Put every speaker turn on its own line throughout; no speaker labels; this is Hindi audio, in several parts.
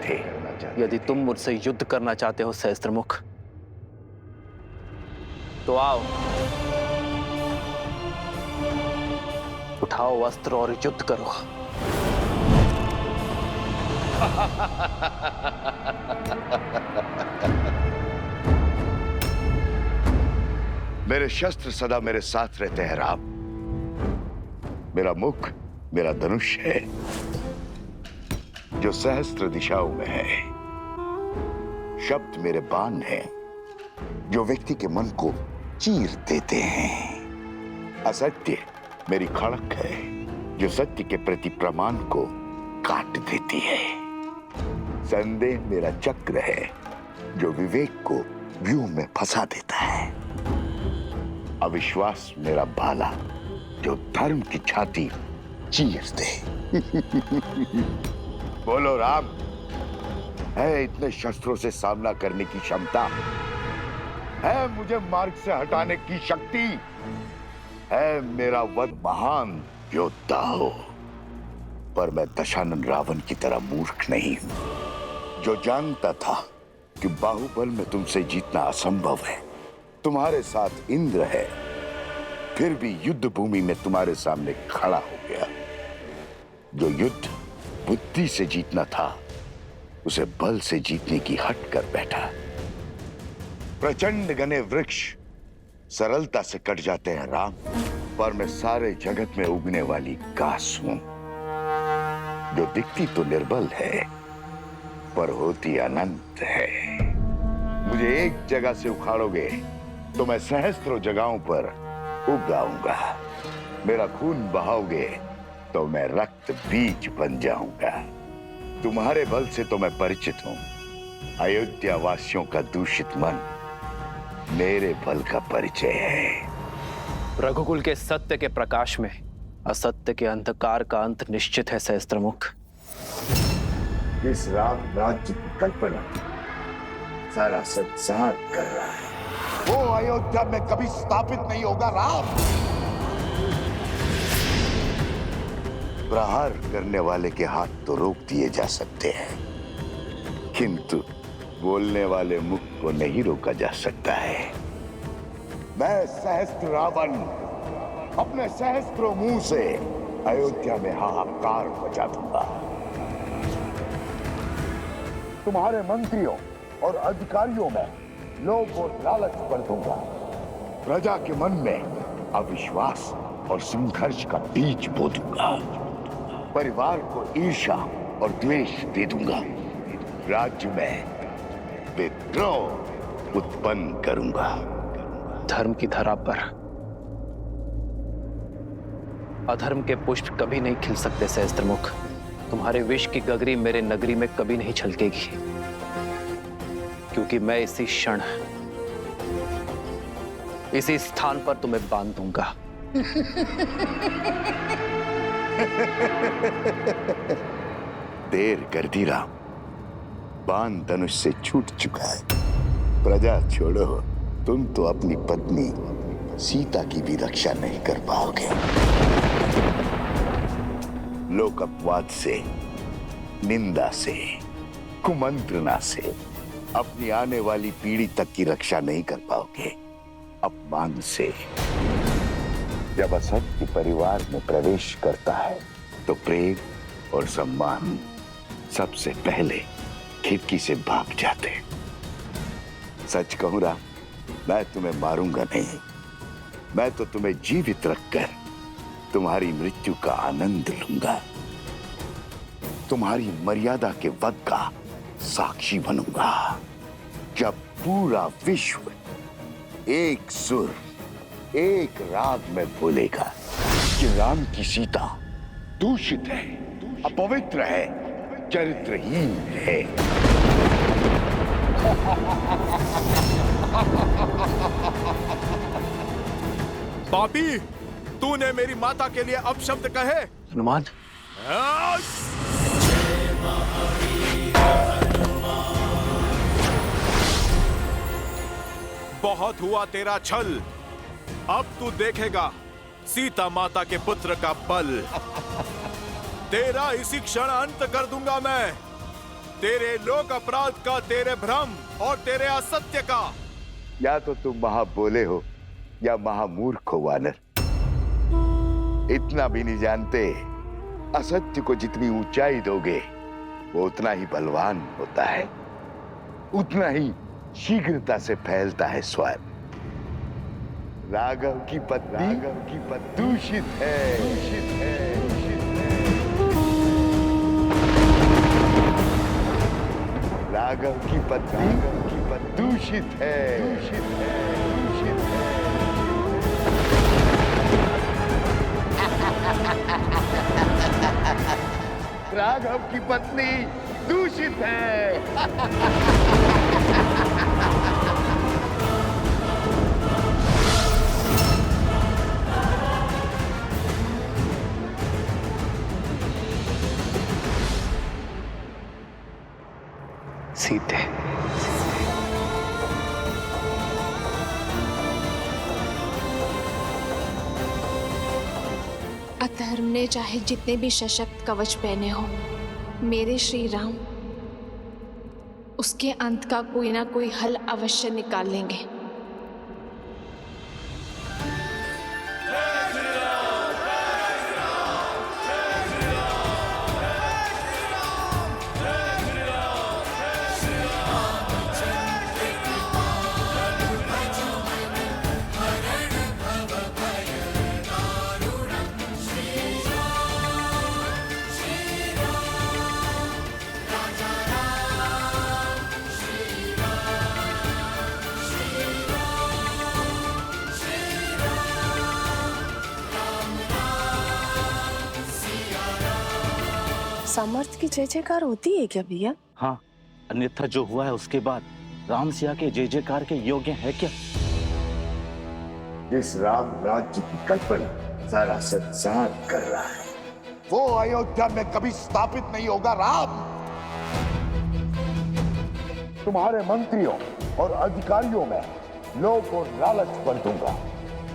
थे।
यदि तुम मुझसे युद्ध करना चाहते हो सहस्त्रमुख, तो आओ, उठाओ अस्त्र और युद्ध करो।
मेरे शस्त्र सदा मेरे साथ रहते हैं राम। मेरा मुख मेरा धनुष है, जो सहस्त्र दिशाओं में है। शब्द मेरे बाण हैं, जो व्यक्ति के मन को चीर देते हैं। असत्य मेरी खड़क है, जो सत्य के प्रति प्रमाण को काट देती है। संदेह मेरा चक्र है, जो विवेक को व्यूह में फंसा देता है। अविश्वास मेरा भाला, जो धर्म की छाती चीर दे। बोलो राम, है इतने शस्त्रों से सामना करने की क्षमता? है मुझे मार्ग से हटाने की शक्ति? है मेरा वध महान योद्धा हो, पर मैं दशानन रावण की तरह मूर्ख नहीं हूं, जो जानता था कि बाहुबल में तुमसे जीतना असंभव है। तुम्हारे साथ इंद्र है, फिर भी युद्ध भूमि में तुम्हारे सामने खड़ा हो गया। जो युद्ध बुद्धि से जीतना था, उसे बल से जीतने की हट कर बैठा। प्रचंड घने वृक्ष सरलता से कट जाते हैं राम, पर मैं सारे जगत में उगने वाली घास हूं, जो दिखती तो निर्बल है, पर होती अनंत है। मुझे एक जगह से उखाड़ोगे तो मैं सहस्त्रों जगहों पर उग आऊंगा। मेरा खून बहाओगे तो मैं रक्त बीज बन जाऊंगा। तुम्हारे बल से तो मैं परिचित हूं। अयोध्या वासियों का दूषित मन मेरे बल का परिचय है।
रघुकुल के सत्य के प्रकाश में असत्य के अंधकार का अंत निश्चित है सहस्त्रमुख।
इस राम राज्य की कल्पना सारा संसार कर रहा है। वो अयोध्या में कभी स्थापित नहीं होगा राम। प्रहार करने वाले के हाथ तो रोक दिए जा सकते हैं, किंतु बोलने वाले मुख को नहीं रोका जा सकता है। मैं सहस्त्र रावण अपने सहस्त्रों मुंह से अयोध्या में हाहाकार मचा दूंगा। तुम्हारे मंत्रियों और अधिकारियों में लोभ और लालच भर दूंगा। प्रजा के मन में अविश्वास और संघर्ष का बीज बो दूंगा। परिवार को ईर्ष्या और द्वेष दे दूंगा। राज्य में विद्रोह उत्पन्न करूंगा।
धर्म की धरा पर अधर्म के पुष्प कभी नहीं खिल सकते सहस्त्रमुख। तुम्हारे विष की गगरी मेरे नगरी में कभी नहीं छलकेगी, क्योंकि मैं इसी क्षण इसी स्थान पर तुम्हें बांध दूंगा।
देर कर दी राम, बाण धनुष से छूट चुका है। प्रजा छोड़ो, तुम तो अपनी पत्नी सीता की भी रक्षा नहीं कर पाओगे। लोक अपवाद से, निंदा से, कुमंत्रणा से अपनी आने वाली पीढ़ी तक की रक्षा नहीं कर पाओगे। अपमान से जब असत्य परिवार में प्रवेश करता है, तो प्रेम और सम्मान सबसे पहले खिड़की से भाग जाते। सच कहूं राम, मैं तुम्हें मारूंगा नहीं, मैं तो तुम्हें जीवित रखकर तुम्हारी मृत्यु का आनंद लूंगा। तुम्हारी मर्यादा के वध का साक्षी बनूंगा। जब पूरा विश्व एक सुर एक राग में बोलेगा कि राम की सीता दूषित है, अपवित्र है, चरित्रहीन है।
पापी, तूने मेरी माता के लिए अपशब्द कहे।
हनुमान,
बहुत हुआ तेरा छल, अब तू देखेगा सीता माता के पुत्र का बल। तेरा इसी क्षण अंत कर दूंगा मैं। तेरे लोक अपराध का, तेरे भ्रम और तेरे असत्य का।
या तो तुम महा बोले हो या महामूर्ख हो वानर। इतना भी नहीं जानते असत्य को जितनी ऊंचाई दोगे वो उतना ही बलवान होता है, उतना ही शीघ्रता से फैलता है स्वयं। राघव की पत्नी दूषित है, दूषित है, दूषित है। राघव की पत्नी दूषित है, दूषित है, दूषित है। राघव की पत्नी दूषित है।
सीते।
अधर्म ने चाहे जितने भी सशक्त कवच पहने हो, मेरे श्री राम उसके अंत का कोई ना कोई हल अवश्य निकाल लेंगे।
सामर्थ्य की जय जयकार होती है क्या भैया?
हाँ, अन्यथा जो हुआ है उसके बाद राम सिया के जय जयकार के योग्य है क्या?
जिस राम राज्य की कल्पना सारा संसार कर रहा है वो अयोध्या में कभी स्थापित नहीं होगा। राम तुम्हारे मंत्रियों और अधिकारियों में लोभ और लालच भर दूंगा,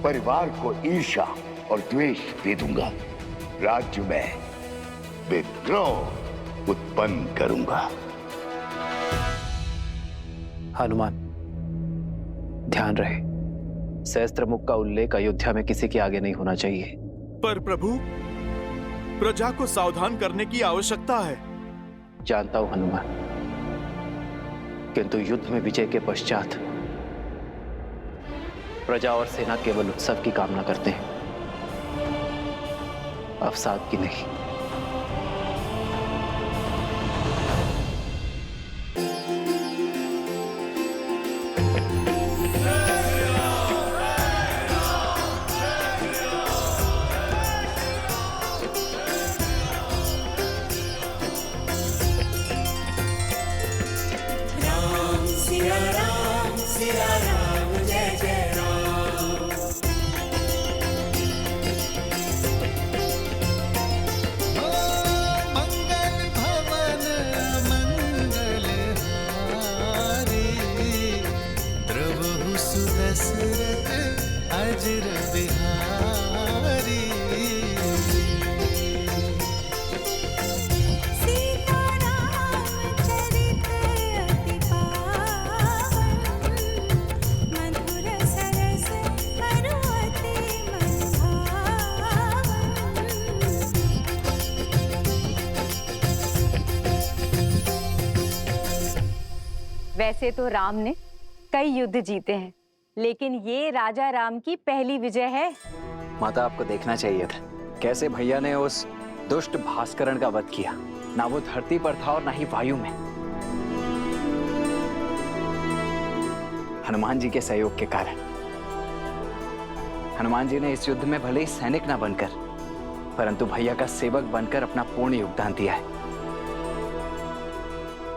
परिवार को ईर्ष्या और द्वेष दे दूंगा, राज्य में विद्रोह उत्पन्न करूंगा।
हनुमान, ध्यान रहे, सहस्त्रमुख का उल्लेख अयोध्या में किसी के आगे नहीं होना चाहिए।
पर प्रभु, प्रजा को सावधान करने की आवश्यकता है।
जानता हूं हनुमान, किंतु युद्ध में विजय के पश्चात प्रजा और सेना केवल उत्सव की कामना करते हैं, अवसाद की नहीं।
वैसे तो राम ने कई युद्ध जीते हैं, लेकिन ये राजा राम की पहली विजय है।
माता, आपको देखना चाहिए था कैसे भैया ने उस दुष्ट भास्करण का वध किया। ना वो धरती पर था और ना ही वायु में। हनुमान जी के सहयोग के कारण। हनुमान जी ने इस युद्ध में भले ही सैनिक ना बनकर, परंतु भैया का सेवक बनकर अपना पूर्ण योगदान दिया है।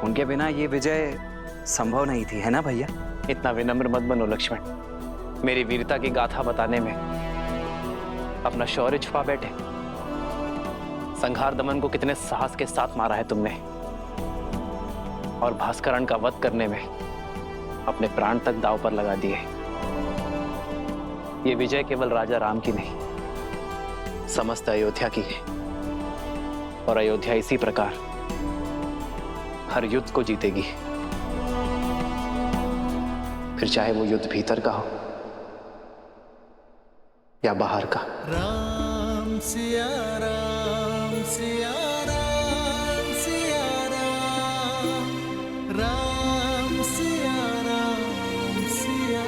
उनके बिना ये विजय संभव नहीं थी, है ना भैया?
इतना विनम्र मत बनो लक्ष्मण। मेरी वीरता की गाथा बताने में अपना शौर्य छुपा बैठे। संघार दमन को कितने साहस के साथ मारा है तुमने, और भास्करण का वध करने में अपने प्राण तक दांव पर लगा दिए। ये विजय केवल राजा राम की नहीं, समस्त अयोध्या की है। और अयोध्या इसी प्रकार हर युद्ध को जीतेगी, फिर चाहे वो युद्ध भीतर का हो या बाहर का।
राम सिया राम सिया राम सिया राम, राम सिया राम सिया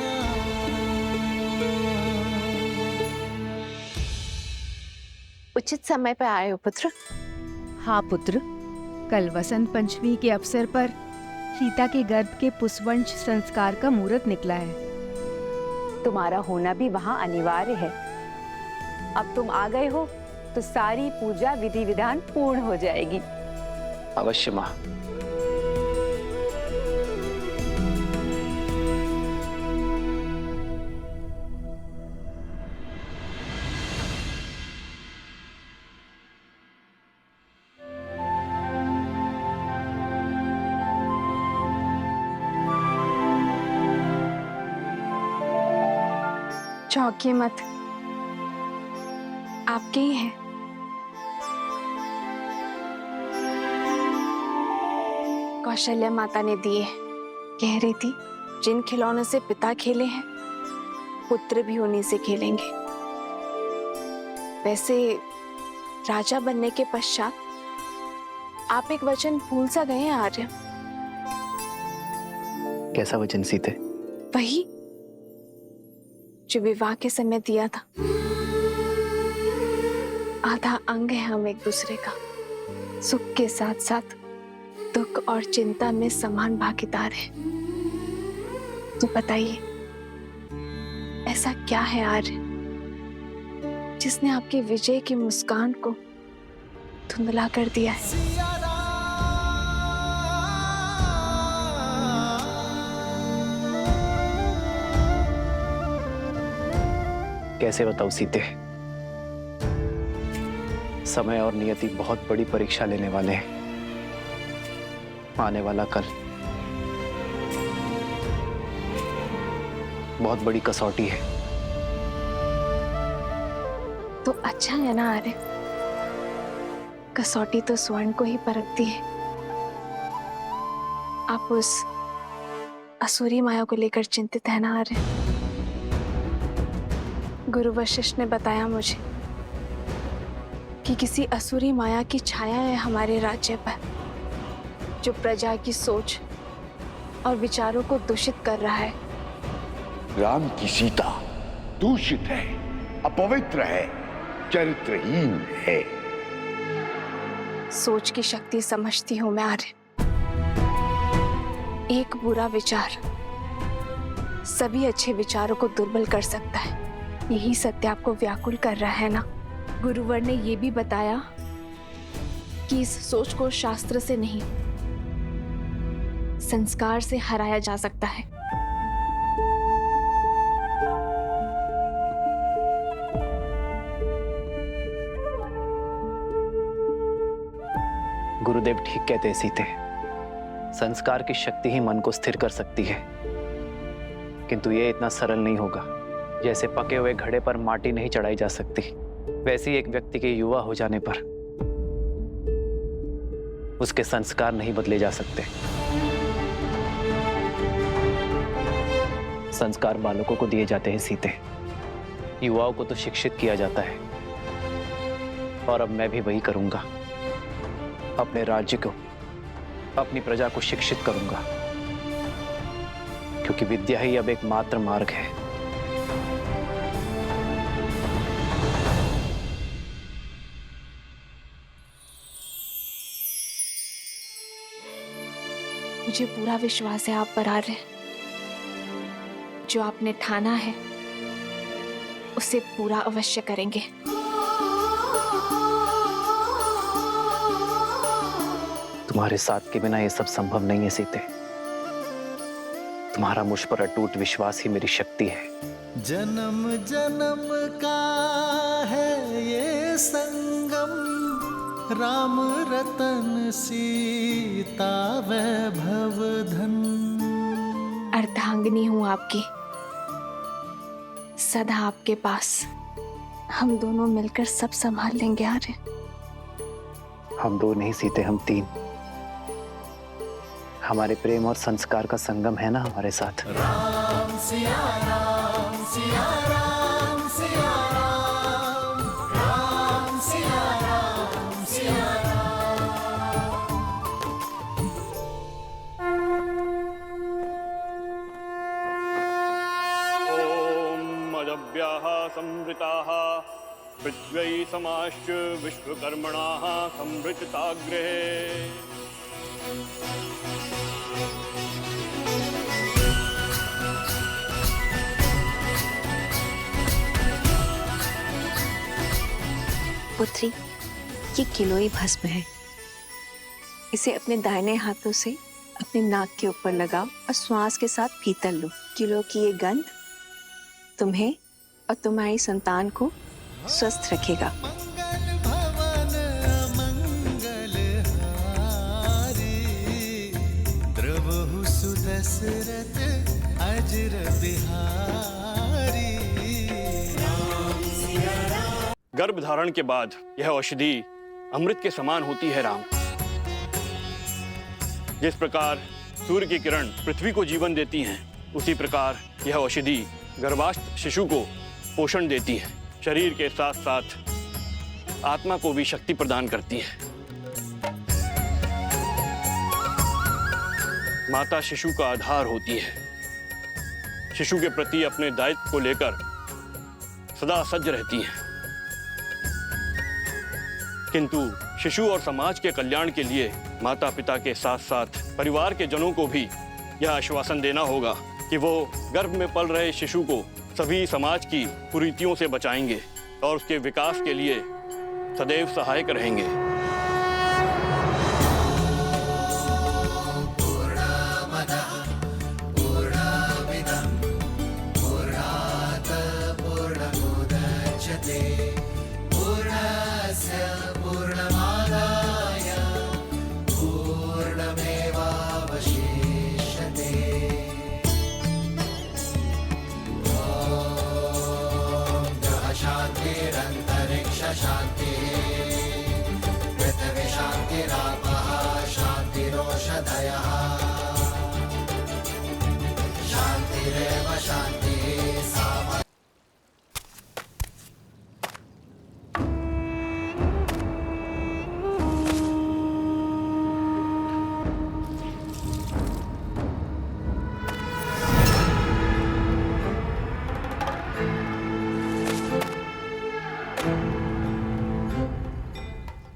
उचित समय पे आए हो पुत्र।
हाँ पुत्र, कल वसंत पंचमी के अवसर पर सीता के गर्भ के पुष्पवंश संस्कार का मुहूर्त निकला है।
तुम्हारा होना भी वहाँ अनिवार्य है। अब तुम आ गए हो तो सारी पूजा विधि विधान पूर्ण हो जाएगी।
अवश्य माँ।
चौंकिए मत, आपके ही है। कौशल्या माता ने दिए। कह रही थी जिन खिलौनों से पिता खेले हैं पुत्र भी उन्हीं से खेलेंगे। वैसे राजा बनने के पश्चात आप एक वचन भूल सा गए हैं आर्य।
कैसा वचन सीते?
वही जो विवाह के समय दिया था। आधा अंग है हम एक दूसरे का, सुख के साथ साथ दुख और चिंता में समान भागीदार है। तो बताइए ऐसा क्या है आर्य जिसने आपकी विजय की मुस्कान को धुंधला कर दिया है?
कैसे बताऊं सीते? समय और नियति बहुत बड़ी परीक्षा लेने वाले हैं। आने वाला कल बहुत बड़ी कसौटी है।
तो अच्छा है ना आर्य, कसौटी तो स्वर्ण को ही परखती है। आप उस असुरी माया को लेकर चिंतित है ना आर्य? गुरु वशिष्ठ ने बताया मुझे कि किसी असुरी माया की छाया है हमारे राज्य पर, जो प्रजा की सोच और विचारों को दूषित कर रहा है।
राम की सीता दूषित है, अपवित्र है, चरित्रहीन है।
सोच की शक्ति समझती हूं मैं आर्य। एक बुरा विचार सभी अच्छे विचारों को दुर्बल कर सकता है। यही सत्य आपको व्याकुल कर रहा है ना?
गुरुवर ने ये भी बताया
कि इस सोच को शास्त्र से नहीं संस्कार से हराया जा सकता है।
गुरुदेव ठीक कहते हैं सीते। संस्कार की शक्ति ही मन को स्थिर कर सकती है, किंतु ये इतना सरल नहीं होगा। जैसे पके हुए घड़े पर माटी नहीं चढ़ाई जा सकती, वैसे ही एक व्यक्ति के युवा हो जाने पर उसके संस्कार नहीं बदले जा सकते। संस्कार बालकों को दिए जाते हैं सीते, युवाओं को तो शिक्षित किया जाता है। और अब मैं भी वही करूंगा। अपने राज्य को, अपनी प्रजा को शिक्षित करूंगा, क्योंकि विद्या ही अब एकमात्र मार्ग है।
मुझे पूरा विश्वास है आप पर आर्य। जो आपने ठाना है उसे पूरा अवश्य करेंगे।
तुम्हारे साथ के बिना ये सब संभव नहीं है सीते। तुम्हारा मुझ पर अटूट विश्वास ही मेरी शक्ति है।
जन्म जन्म का है ये संगम, राम रतन सीता वैभव धन।
अर्धांगिनी हूं आपकी, सदा आपके पास। हम दोनों मिलकर सब संभाल लेंगे आर्य।
हम दो नहीं सीते, हम तीन। हमारे प्रेम और संस्कार का संगम है ना हमारे साथ।
राम सिया राम सिया राम सिया राम, राम सिया राम सिया
ओम अजव्याः संवृताः पृथ्व्यै समाश्च विश्वकर्मणाः संवृतताग्रहे।
पुत्री, ये गिलोय भस्म है। इसे अपने दाहिने हाथों से अपने नाक के ऊपर लगाओ और श्वास के साथ भीतर लो। गिलोय की ये गंध तुम्हें और तुम्हारी संतान को स्वस्थ रखेगा।
मंगल भवन अमंगल हारी, द्रवहु सुदशरथ अजर बिहारी।
गर्भ धारण के बाद यह औषधि अमृत के समान होती है राम। जिस प्रकार सूर्य की किरण पृथ्वी को जीवन देती हैं, उसी प्रकार यह औषधि गर्भास्थ शिशु को पोषण देती है। शरीर के साथ साथ आत्मा को भी शक्ति प्रदान करती है। माता शिशु का आधार होती है। शिशु के प्रति अपने दायित्व को लेकर सदा सज्ज रहती है। किंतु शिशु और समाज के कल्याण के लिए माता पिता के साथ साथ परिवार के जनों को भी यह आश्वासन देना होगा कि वो गर्भ में पल रहे शिशु को सभी समाज की कुरीतियों से बचाएंगे और उसके विकास के लिए सदैव सहायक रहेंगे।
शांति पृथ्वी शांतिरापः शांतिरोषधयः शांतिरेव शांतिः सामा।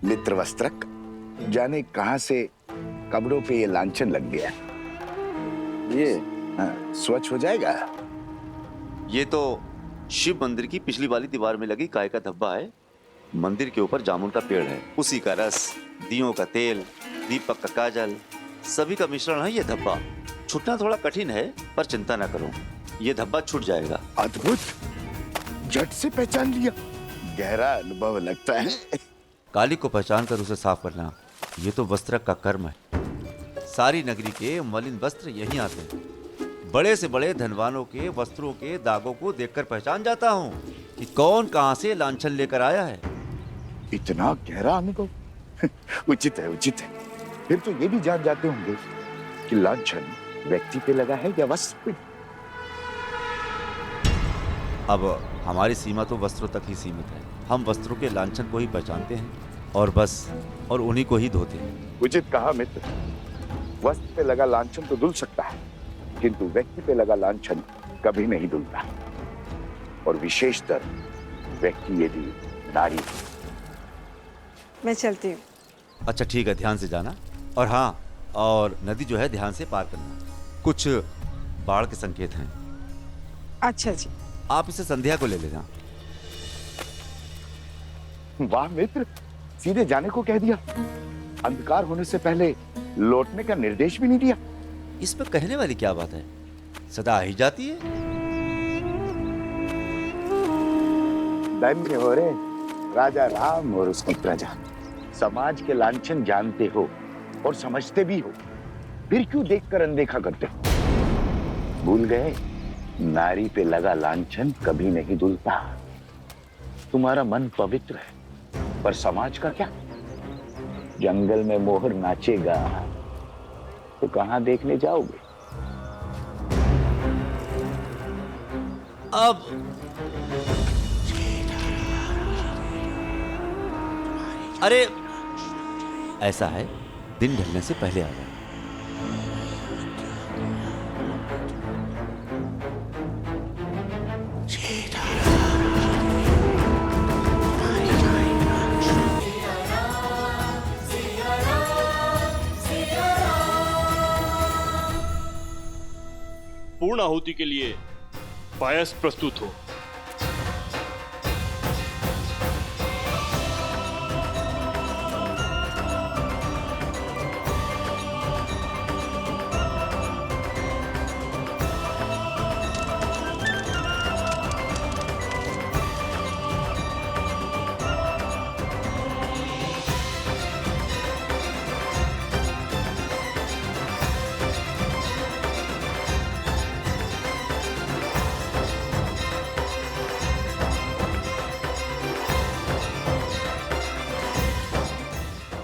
मित्रवस्त्रक, जाने कहां से कपड़ों पे ये लांछन लग गया। ये स्वच्छ हो जाएगा।
ये तो शिव मंदिर की पिछली वाली दीवार में लगी गाय का धब्बा है। मंदिर के ऊपर जामुन का पेड़ है, उसी का रस, दियों का तेल, दीपक का काजल, सभी का मिश्रण है ये धब्बा। छूटना थोड़ा कठिन है, पर चिंता ना करो, ये धब्बा छूट जाएगा।
अद्भुत, झट से पहचान लिया। गहरा अनुभव लगता है।
काली को पहचान कर उसे साफ करना, ये तो वस्त्रक का कर्म है। सारी नगरी के मलिन वस्त्र यहीं आते हैं। बड़े से बड़े धनवानों के वस्त्रों के दागों को देखकर पहचान जाता हूँ कि कौन कहां से लांछन लेकर आया है।
इतना गहरा अनुभव उचित है, उचित है। फिर तो ये भी जान जाते होंगे कि लांछन व्यक्ति पे लगा है या वस्त्र पे।
अब हमारी सीमा तो वस्त्रों तक ही सीमित है। हम वस्त्रों के लांछन को ही पहचानते हैं और बस, और उन्हीं को ही धोते हैं।
उचित कहा मित्र। वस्त्र पे लगा लांछन तो धुल सकता है, किंतु व्यक्ति पे लगा लांछन कभी नहीं धुलता। और विशेषतर व्यक्ति यदि नारी।
मैं चलती हूँ।
अच्छा ठीक है, ध्यान से जाना। और हाँ, और नदी जो है ध्यान से पार करना। कुछ बाढ़ के संकेत हैं।
अच्छा जी।
आप इसे संध्या को ले लेना।
वाह मित्र, सीधे जाने को कह दिया। अंधकार होने से पहले लौटने का निर्देश भी नहीं दिया।
इसमें कहने वाली क्या बात है, सदा ही जाती है।
धन्य हो रे राजा राम और उसकी प्रजा। समाज के लांछन जानते हो और समझते भी हो, फिर क्यों देखकर अनदेखा करते हो? भूल गए, नारी पे लगा लांछन कभी नहीं धुलता। तुम्हारा मन पवित्र है, पर समाज का क्या? जंगल में मोहर नाचेगा,
तो कहाँ देखने जाओगे?
अब अरे ऐसा है, दिन ढलने से पहले आ जाए।
पूर्ण आहुति के लिए पायस प्रस्तुत हो।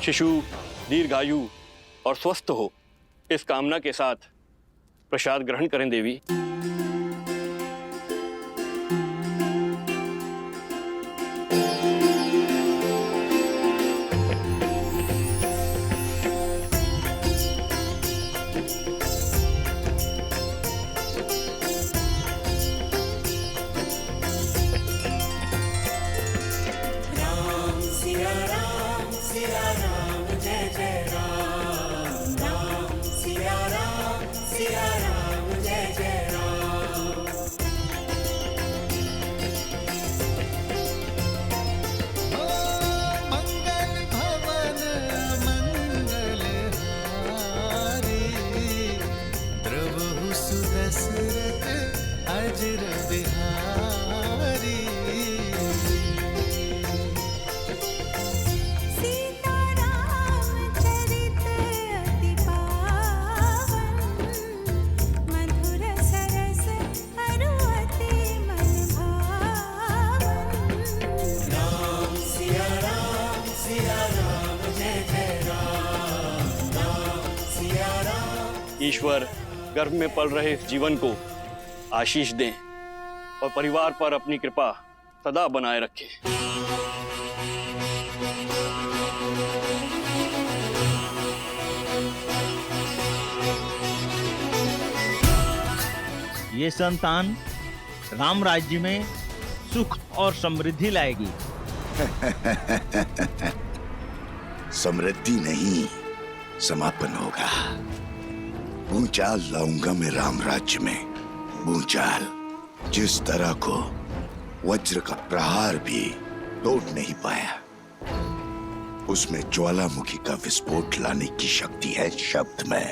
शिशु दीर्घायु और स्वस्थ हो, इस कामना के साथ प्रसाद ग्रहण करें देवी। ईश्वर गर्भ में पल रहे इस जीवन को आशीष दें और परिवार पर अपनी कृपा सदा बनाए रखें।
ये संतान राम राज्य में सुख और समृद्धि लाएगी।
समृद्धि नहीं, समापन होगा। भूचाल लाऊंगा मैं राम राज्य में, भूचाल जिस तरह को वज्र का प्रहार भी तोड़ नहीं पाया। उसमें ज्वालामुखी का विस्फोट लाने की शक्ति है शब्द में।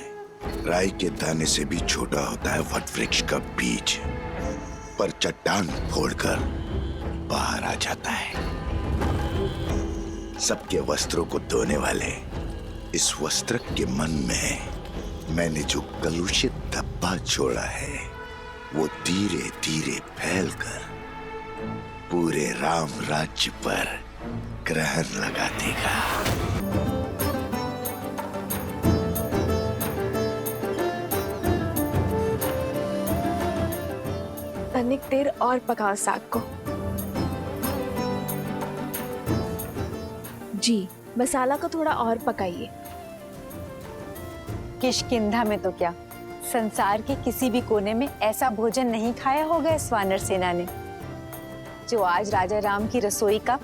राई के दाने से भी छोटा होता है वट वृक्ष का बीज, पर चट्टान फोड़कर बाहर आ जाता है। सबके वस्त्रों को धोने वाले इस वस्त्र के मन में मैंने जो कलुषित धब्बा छोड़ा है, वो धीरे धीरे फैलकर पूरे राम राज्य पर ग्रहण लगा देगा।
तनिक देर और पकाओ साग को। जी, मसाला को थोड़ा और पकाइए।
किष्किंधा में तो क्या, संसार के किसी भी कोने में ऐसा भोजन नहीं खाया होगा इस वानर सेना ने, जो आज राजा राम की रसोई का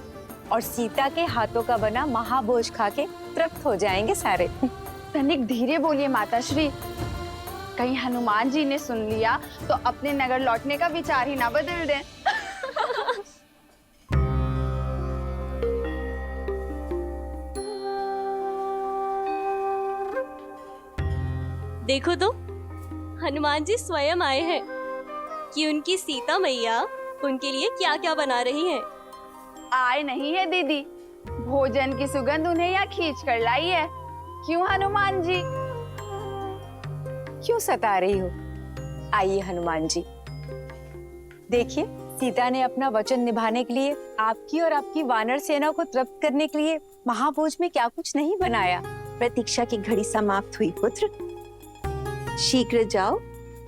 और सीता के हाथों का बना महाभोज खा के तृप्त हो जाएंगे सारे।
तनिक धीरे बोलिए माताश्री, कहीं हनुमान जी ने सुन लिया तो अपने नगर लौटने का विचार ही ना बदल दें।
देखो तो, हनुमान जी स्वयं आए हैं कि उनकी सीता मैया उनके लिए क्या क्या बना रही हैं।
आए नहीं है दीदी, भोजन की सुगंध उन्हें यहाँ खींच कर लाई है। क्यों हनुमान जी?
क्यों सता रही हो? आइए हनुमान जी, देखिए सीता ने अपना वचन निभाने के लिए आपकी और आपकी वानर सेना को तृप्त करने के लिए महाभोज में क्या कुछ नहीं बनाया।
प्रतीक्षा की घड़ी समाप्त हुई पुत्र, शीघ्र जाओ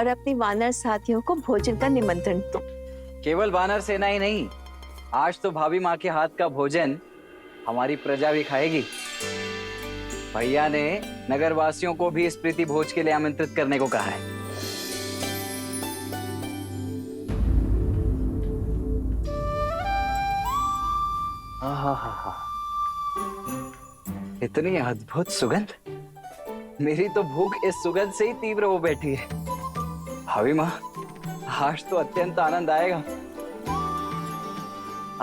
और अपनी वानर साथियों को भोजन का निमंत्रण दो।
केवल वानर सेना ही नहीं, आज तो भाभी माँ के हाथ का भोजन हमारी प्रजा भी खाएगी। भैया ने नगरवासियों को भी इस प्रीति भोज के लिए आमंत्रित करने को कहा है। इतनी अद्भुत सुगंध, मेरी तो भूख इस सुगंध से ही तीव्र हो बैठी है। भाभी माँ, आज तो अत्यंत आनंद आएगा।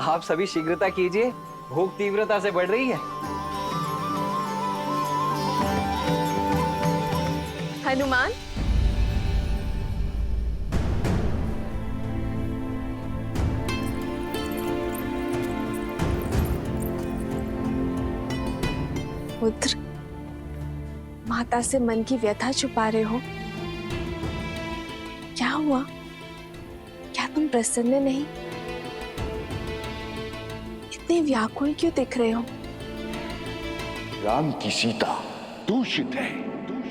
आप सभी शीघ्रता कीजिए, भूख तीव्रता से बढ़ रही है।
हनुमान,
पुत्र, माता से मन की व्यथा छुपा रहे हो? क्या हुआ? क्या तुम प्रसन्न नहीं? इतने व्याकुल क्यों दिख रहे हो?
राम की सीता दूषित है,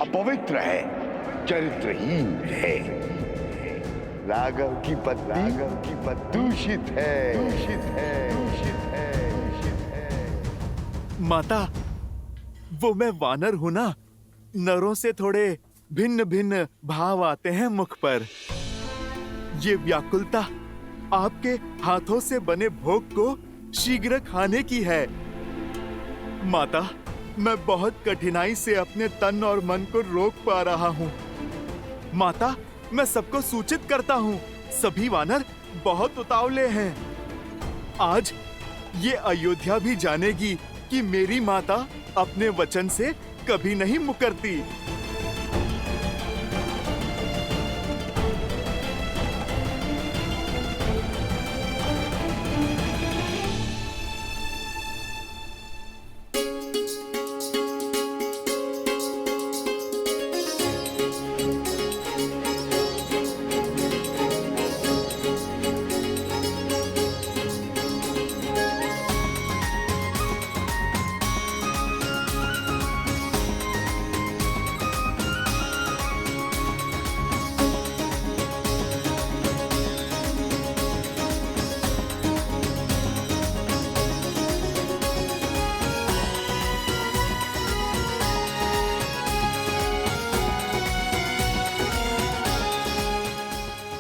अपवित्र है, चरित्रहीन है। राघव की पत्नी दूषित है, दूषित है, दूषित है, दूषित है।
माता, वो मैं वानर हूं ना, नरों से थोड़े भिन्न भिन्न भाव आते हैं मुख पर। ये व्याकुलता आपके हाथों से बने भोग को शीघ्र खाने की है। माता, मैं बहुत कठिनाई से अपने तन और मन को रोक पा रहा हूँ। माता, मैं सबको सूचित करता हूँ, सभी वानर बहुत उतावले हैं। आज ये अयोध्या भी जानेगी कि मेरी माता अपने वचन से कभी नहीं मुकरती।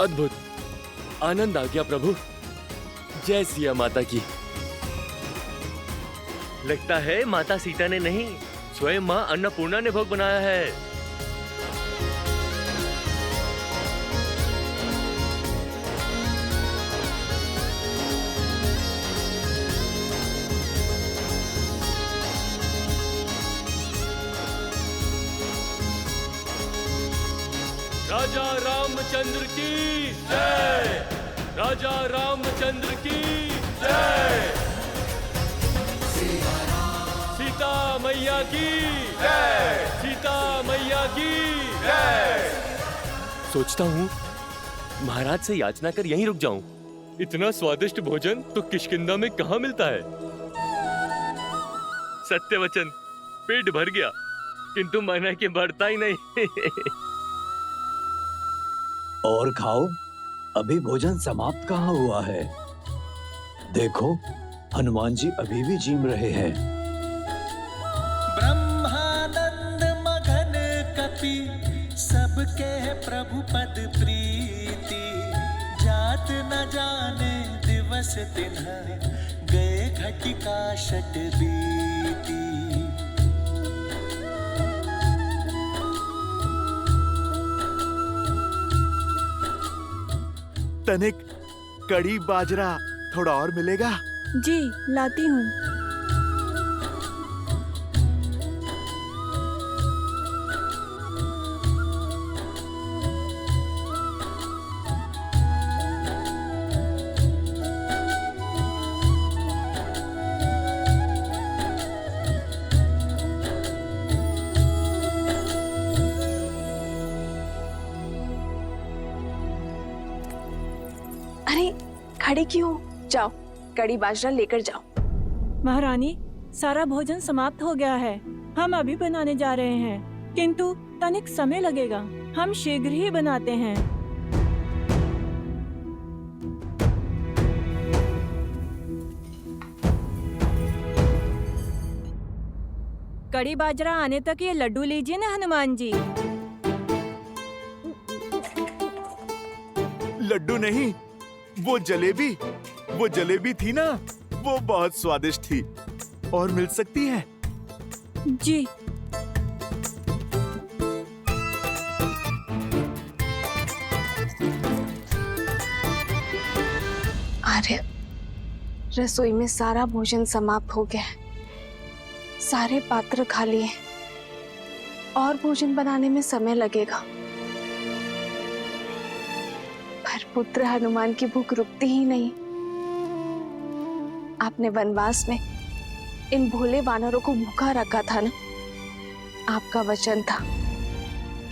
अद्भुत, आनंद आ गया प्रभु। जय सिया माता की। लगता है माता सीता ने नहीं, स्वयं मां अन्नपूर्णा ने भोग बनाया है। राजा रामचंद्र की जय, राजा रामचंद्र की जय, सीता मैया की जय, सीता मैया की जय। सोचता हूँ महाराज से याचना कर यहीं रुक जाऊं। इतना स्वादिष्ट भोजन तो किष्किंधा में कहाँ मिलता है। सत्य वचन, पेट भर गया, किंतु मन है कि बढ़ता ही नहीं।
और खाओ, अभी भोजन समाप्त कहाँ हुआ है। देखो, हनुमान जी अभी भी जीम रहे हैं।
ब्रह्मानंद मगन कपि सबके प्रभु पद प्रीति, जात न जाने दिवस तिन्ह गए घटिका शत बीती।
तनिक कड़ी बाजरा थोड़ा और मिलेगा?
जी लाती हूँ।
खड़े क्यों? जाओ, कड़ी बाजरा लेकर जाओ।
महारानी, सारा भोजन समाप्त हो गया है। हम अभी बनाने जा रहे हैं, किंतु तनिक समय लगेगा। हम शीघ्र ही बनाते हैं। कड़ी बाजरा आने तक ये लड्डू लीजिए ना हनुमान जी।
लड्डू नहीं, वो जलेबी थी ना, वो बहुत स्वादिष्ट थी। और मिल सकती है?
जी।
आर्य, रसोई में सारा भोजन समाप्त हो गया है। सारे पात्र खाली हैं। और भोजन बनाने में समय लगेगा। पर पुत्र हनुमान की भूख रुकती ही नहीं। आपने वनवास में इन भोले वानरों को भूखा रखा था ना। आपका वचन था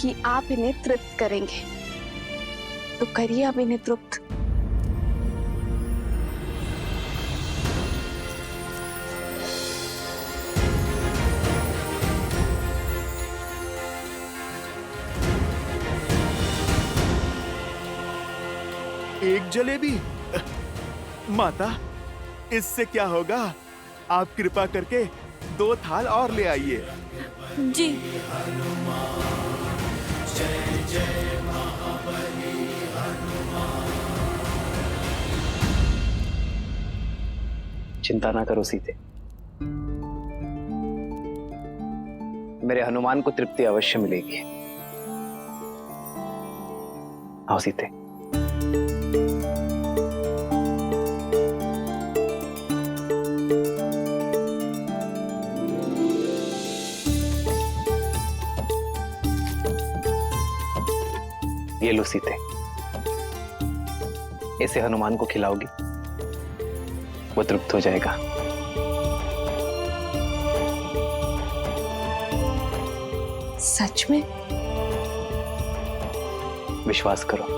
कि आप इन्हें तृप्त करेंगे, तो करिए अब इन्हें तृप्त।
एक जलेबी? माता, इससे क्या होगा? आप कृपा करके 2 थाल और ले आइए।
जी।
चिंता ना करो सीते, मेरे हनुमान को तृप्ति अवश्य मिलेगी। आओ सीते। ये लो सीते, इसे हनुमान को खिलाओगी, वो तृप्त हो जाएगा।
सच में?
विश्वास करो।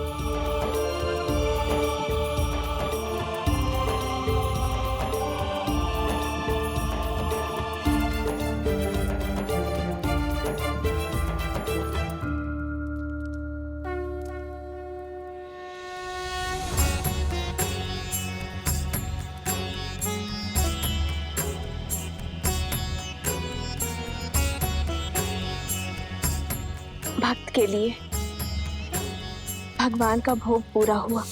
भक्त के लिए भगवान का भोग पूरा हुआ।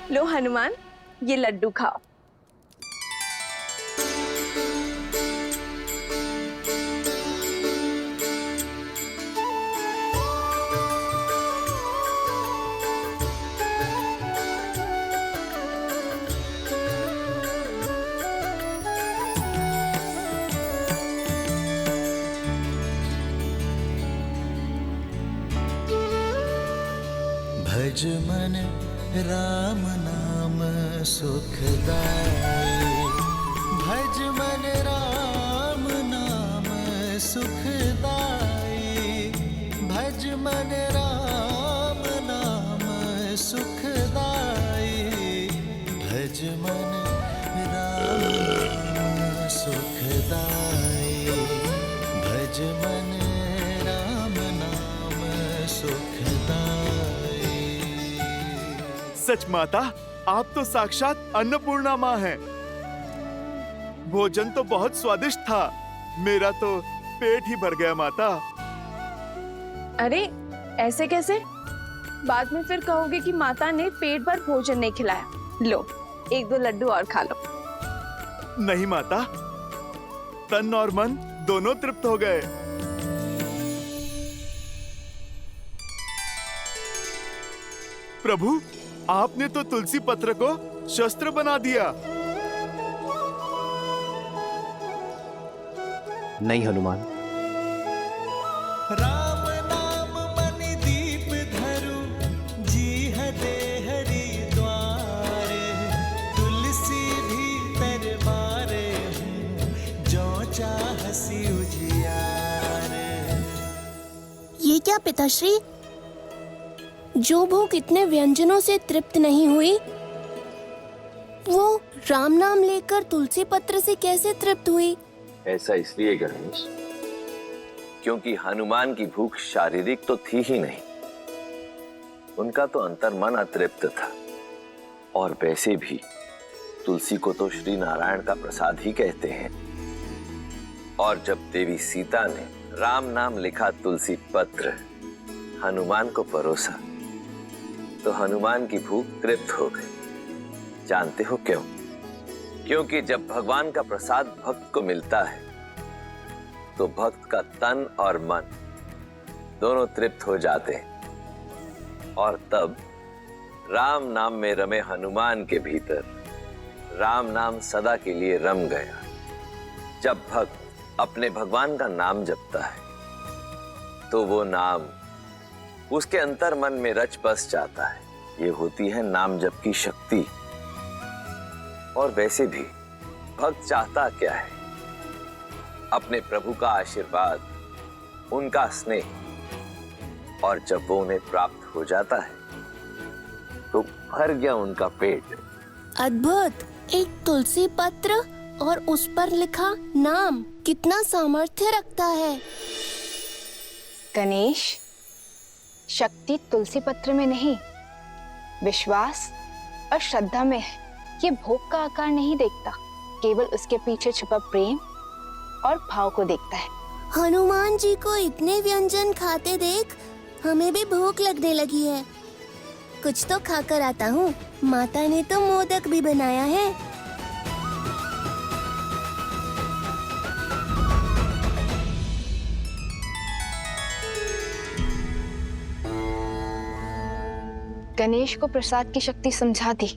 लो हनुमान, ये लड्डू खाओ।
भज मन राम नाम सुखदाई, भज मन राम नाम सुखदाई, भज मन राम नाम सुखदाई, भज मन राम नाम सुखदाई, भज मन राम नाम सुखदाई।
सच माता, आप तो साक्षात अन्नपूर्णा माँ हैं। भोजन तो बहुत स्वादिष्ट था, मेरा तो पेट ही भर गया माता।
अरे ऐसे कैसे? बाद में फिर कहोगे कि माता ने पेट भर भोजन नहीं खिलाया। लो, 1-2 लड्डू और खा लो।
नहीं माता, तन और मन दोनों तृप्त हो गए। प्रभु, आपने तो तुलसी पत्र को शस्त्र बना दिया।
नहीं हनुमान,
राम नाम मनि दीप धरु जी हदे हरि द्वारे तुलसी भीतर बारे हूँ जो चाहसी उजियारे।
ये क्या पिताश्री, जो भूख इतने व्यंजनों से तृप्त नहीं हुई, वो राम नाम लेकर तुलसी पत्र से कैसे तृप्त हुई?
ऐसा इसलिए गणेश, क्योंकि हनुमान की भूख शारीरिक तो थी ही नहीं, उनका तो अंतर्मन अतृप्त था। और वैसे भी तुलसी को तो श्री नारायण का प्रसाद ही कहते हैं। और जब देवी सीता ने राम नाम लिखा तुलसी पत्र हनुमान को परोसा, तो हनुमान की भूख तृप्त हो गई। जानते हो क्यों? क्योंकि जब भगवान का प्रसाद भक्त को मिलता है तो भक्त का तन और मन दोनों तृप्त हो जाते हैं। और तब राम नाम में रमे हनुमान के भीतर राम नाम सदा के लिए रम गया। जब भक्त अपने भगवान का नाम जपता है तो वो नाम उसके अंतर मन में रच बस जाता है। ये होती है नाम जप की शक्ति। और वैसे भी भक्त चाहता क्या है? अपने प्रभु का आशीर्वाद, उनका स्नेह। और जब वो उन्हें प्राप्त हो जाता है तो भर गया उनका पेट।
अद्भुत! एक तुलसी पत्र और उस पर लिखा नाम कितना सामर्थ्य रखता है।
गणेश, शक्ति तुलसी पत्र में नहीं, विश्वास और श्रद्धा में है। ये भोग का आकार नहीं देखता, केवल उसके पीछे छुपा प्रेम और भाव को देखता है।
हनुमान जी को इतने व्यंजन खाते देख हमें भी भूख लगने लगी है। कुछ तो खाकर आता हूँ। माता ने तो मोदक भी बनाया है।
गणेश को प्रसाद की शक्ति समझा दी,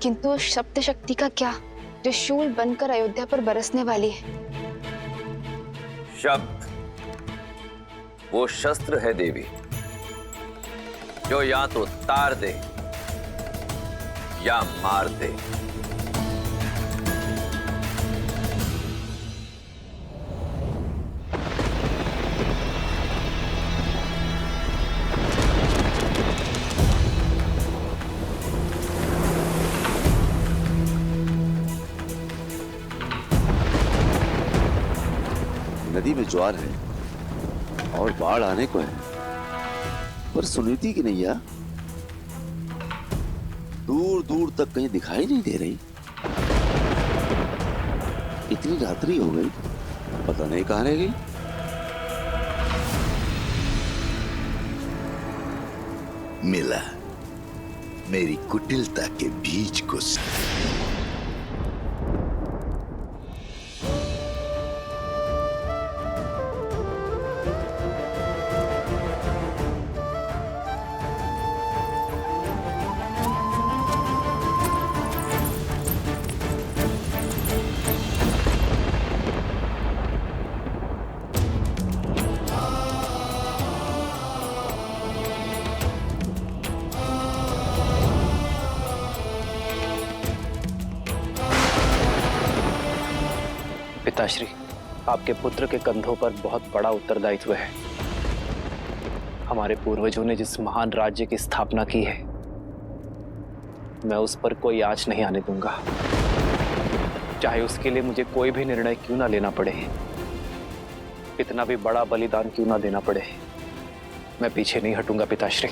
किंतु उस शब्द शक्ति का क्या जो शूल बनकर अयोध्या पर बरसने वाली है?
शब्द वो शस्त्र है देवी, जो या तो तार दे या मार दे।
नदी में ज्वार है और बाढ़ आने को है, पर सुनीति की नैया दूर दूर तक कहीं दिखाई नहीं दे रही। इतनी रात्रि हो गई, पता नहीं कहां रह गई।
मिला मेरी कुटिलता के बीज को।
पिताश्री, आपके पुत्र के कंधों पर बहुत बड़ा उत्तरदायित्व है। हमारे पूर्वजों ने जिस महान राज्य की स्थापना की है, मैं उस पर कोई आंच नहीं आने दूंगा, चाहे उसके लिए मुझे कोई भी निर्णय क्यों ना लेना पड़े, कितना भी बड़ा बलिदान क्यों ना देना पड़े, मैं पीछे नहीं हटूंगा पिताश्री।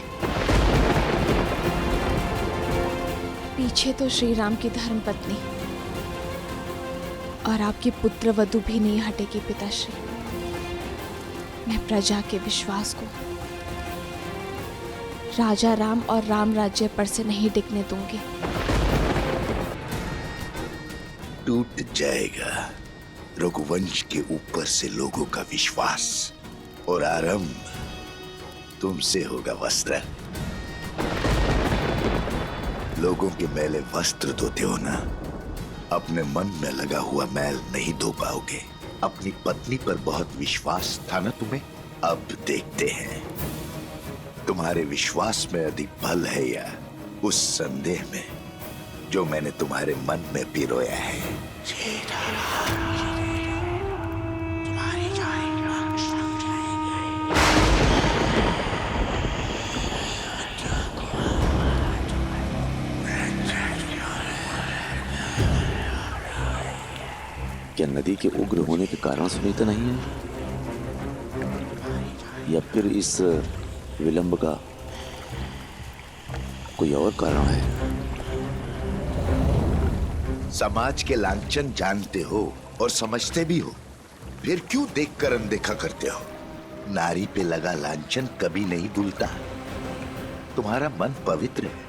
पीछे तो श्री राम की धर्मपत्नी और आपकी पुत्र वधु भी नहीं हटेगी पिताश्री। मैं प्रजा के विश्वास को राजा राम और राम राज्य पर से नहीं टिकने दूंगी।
टूट जाएगा रघुवंश के ऊपर से लोगों का विश्वास, और आरंभ तुमसे होगा वस्त्र। लोगों के मैले वस्त्र धोते हो ना, अपने मन में लगा हुआ मैल नहीं धो पाओगे। अपनी पत्नी पर बहुत विश्वास था ना तुम्हें, अब देखते हैं तुम्हारे विश्वास में अधिक बल है या उस संदेह में जो मैंने तुम्हारे मन में पिरोया है।
क्या नदी के उग्र होने के कारण सुनीता नहीं है, या फिर इस विलंब का कोई और कारण है?
समाज के लांछन जानते हो और समझते भी हो, फिर क्यों देखकर अनदेखा करते हो? नारी पे लगा लांछन कभी नहीं धुलता। तुम्हारा मन पवित्र है,